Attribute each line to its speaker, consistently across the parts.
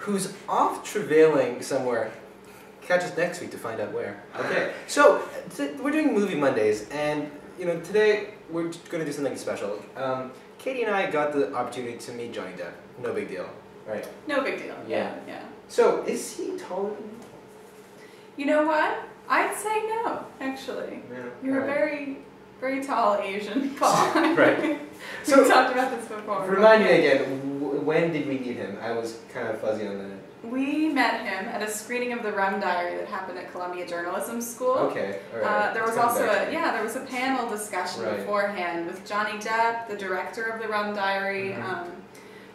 Speaker 1: who's off travailing somewhere. Catch us next week to find out where. Okay, so we're doing Movie Mondays, and today we're going to do something special. Katie and I got the opportunity to meet Johnny Depp. No big deal, right?
Speaker 2: No big deal. Yeah.
Speaker 1: So, is he taller than you?
Speaker 2: You know what? I'd say no, actually.
Speaker 1: Yeah.
Speaker 2: You're a very, very tall Asian Paul.
Speaker 1: Right.
Speaker 2: So, we've talked about this before.
Speaker 1: Remind me again, when did we meet him? I was kind of fuzzy on that.
Speaker 2: We met him at a screening of The Rum Diary that happened at Columbia Journalism School.
Speaker 1: Okay, all right.
Speaker 2: There was also there was a panel discussion
Speaker 1: right.
Speaker 2: beforehand with Johnny Depp, the director of The Rum Diary,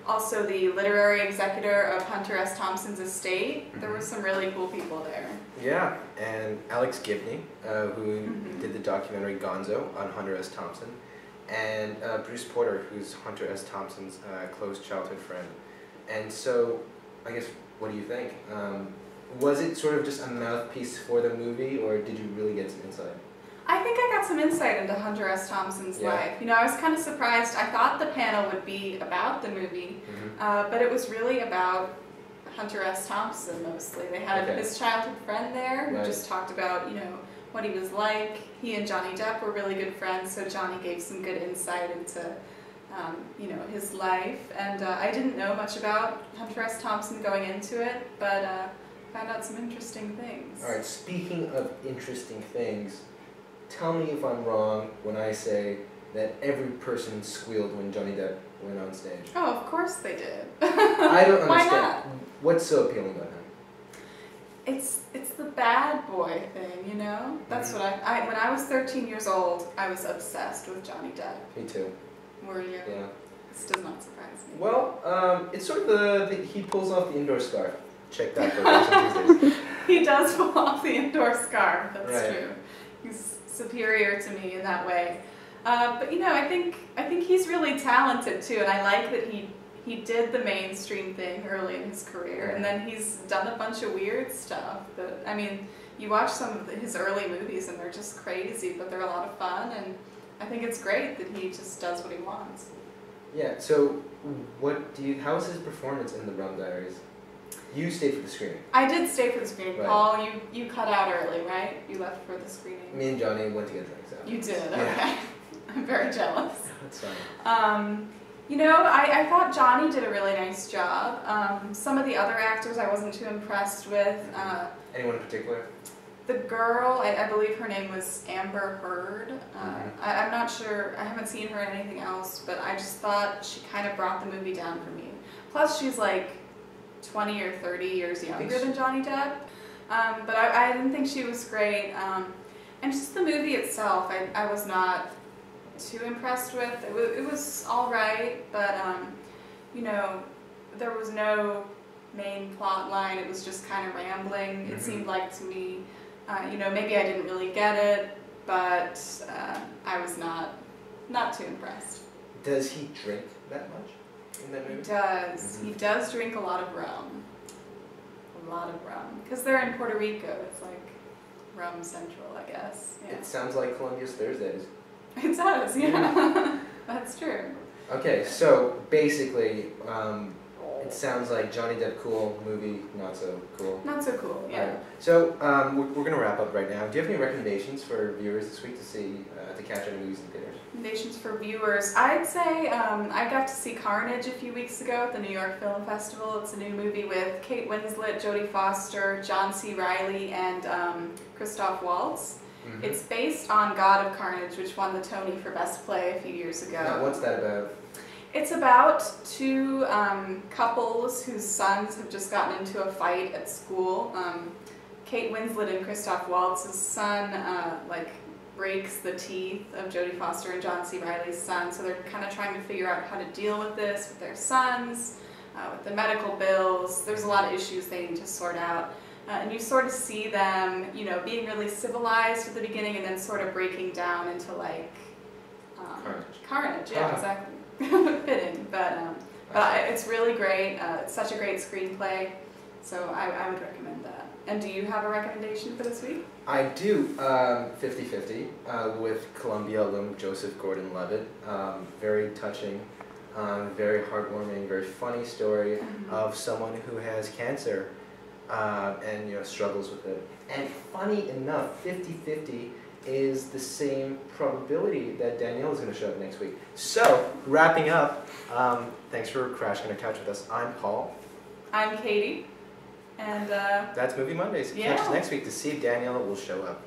Speaker 2: also the literary executor of Hunter S. Thompson's estate. There were some really cool people there.
Speaker 1: Yeah, and Alex Gibney, who did the documentary Gonzo on Hunter S. Thompson, and Bruce Porter, who's Hunter S. Thompson's close childhood friend. And so, I guess, what do you think? Was it sort of just a mouthpiece for the movie, or did you really get some insight?
Speaker 2: I think I got some insight into Hunter S. Thompson's life. I was kind of surprised. I thought the panel would be about the movie, but it was really about Hunter S. Thompson mostly. They had his childhood friend there who just talked about, what he was like. He and Johnny Depp were really good friends, so Johnny gave some good insight into his life. And I didn't know much about Hunter S. Thompson going into it, but found out some interesting things.
Speaker 1: All right, speaking of interesting things, tell me if I'm wrong when I say that every person squealed when Johnny Depp went on stage.
Speaker 2: Oh, of course they did.
Speaker 1: I don't understand.
Speaker 2: Why not?
Speaker 1: What's so appealing about him?
Speaker 2: It's the bad boy thing, That's what I when I was 13 years old, I was obsessed with Johnny Depp.
Speaker 1: Me too.
Speaker 2: Were you?
Speaker 1: Yeah.
Speaker 2: This does not surprise me.
Speaker 1: Well, it's sort of he pulls off the indoor scarf. Check that for Washington Tuesdays.
Speaker 2: He does pull off the indoor scarf, that's
Speaker 1: right.
Speaker 2: true. He's superior to me in that way. But I think he's really talented too, and I like that he did the mainstream thing early in his career, and then he's done a bunch of weird stuff. But you watch some of his early movies and they're just crazy, but they're a lot of fun, and I think it's great that he just does what he wants.
Speaker 1: Yeah. So, how was his performance in The Rum Diaries? You stayed for the screening.
Speaker 2: I did stay for the screening.
Speaker 1: Right.
Speaker 2: Paul, you cut out early, right? You left for the screening.
Speaker 1: Me and Johnny went to get drinks out.
Speaker 2: You did.
Speaker 1: Yeah.
Speaker 2: Okay. I'm very jealous.
Speaker 1: That's fine.
Speaker 2: I thought Johnny did a really nice job. Some of the other actors I wasn't too impressed with.
Speaker 1: Anyone in particular?
Speaker 2: The girl, I believe her name was Amber Heard. I'm not sure, I haven't seen her in anything else, but I just thought she kind of brought the movie down for me. Plus she's like 20 or 30 years younger than Johnny Depp. But I didn't think she was great. And just the movie itself, I was not too impressed with. It was all right, but there was no main plot line. It was just kind of rambling. It seemed like to me, maybe I didn't really get it, but I was not too impressed.
Speaker 1: Does he drink that much in that movie?
Speaker 2: He does. He does drink a lot of rum. A lot of rum, because they're in Puerto Rico. It's like rum central, I guess. Yeah.
Speaker 1: It sounds like Columbia's Thursdays.
Speaker 2: It does, yeah. That's true.
Speaker 1: Okay, so basically, it sounds like Johnny Depp cool, movie not so cool.
Speaker 2: Not so cool, yeah.
Speaker 1: Right. So we're going to wrap up right now. Do you have any recommendations for viewers this week to catch any movies in theaters?
Speaker 2: Recommendations for viewers. I'd say I got to see Carnage a few weeks ago at the New York Film Festival. It's a new movie with Kate Winslet, Jodie Foster, John C. Reilly, and Christoph Waltz. It's based on God of Carnage, which won the Tony for Best Play a few years ago.
Speaker 1: Now, what's that about?
Speaker 2: It's about two couples whose sons have just gotten into a fight at school. Kate Winslet and Christoph Waltz's son breaks the teeth of Jodie Foster and John C. Reilly's son, so they're kind of trying to figure out how to deal with this with their sons, with the medical bills. There's a lot of issues they need to sort out. And you sort of see them, being really civilized at the beginning and then sort of breaking down into Carnage, yeah, exactly. Fitting, but it's really great. It's such a great screenplay, so I would recommend that. And do you have a recommendation for this week?
Speaker 1: I do. 50/50 with Columbia alum Joseph Gordon-Levitt. Very touching Very heartwarming, very funny story of someone who has cancer and struggles with it. And funny enough, 50-50 is the same probability that Danielle is going to show up next week. So, wrapping up, thanks for crashing on the couch with us. I'm Paul.
Speaker 2: I'm Katie. And
Speaker 1: that's Movie Mondays.
Speaker 2: Yeah.
Speaker 1: Catch us next week to see if Danielle will show up.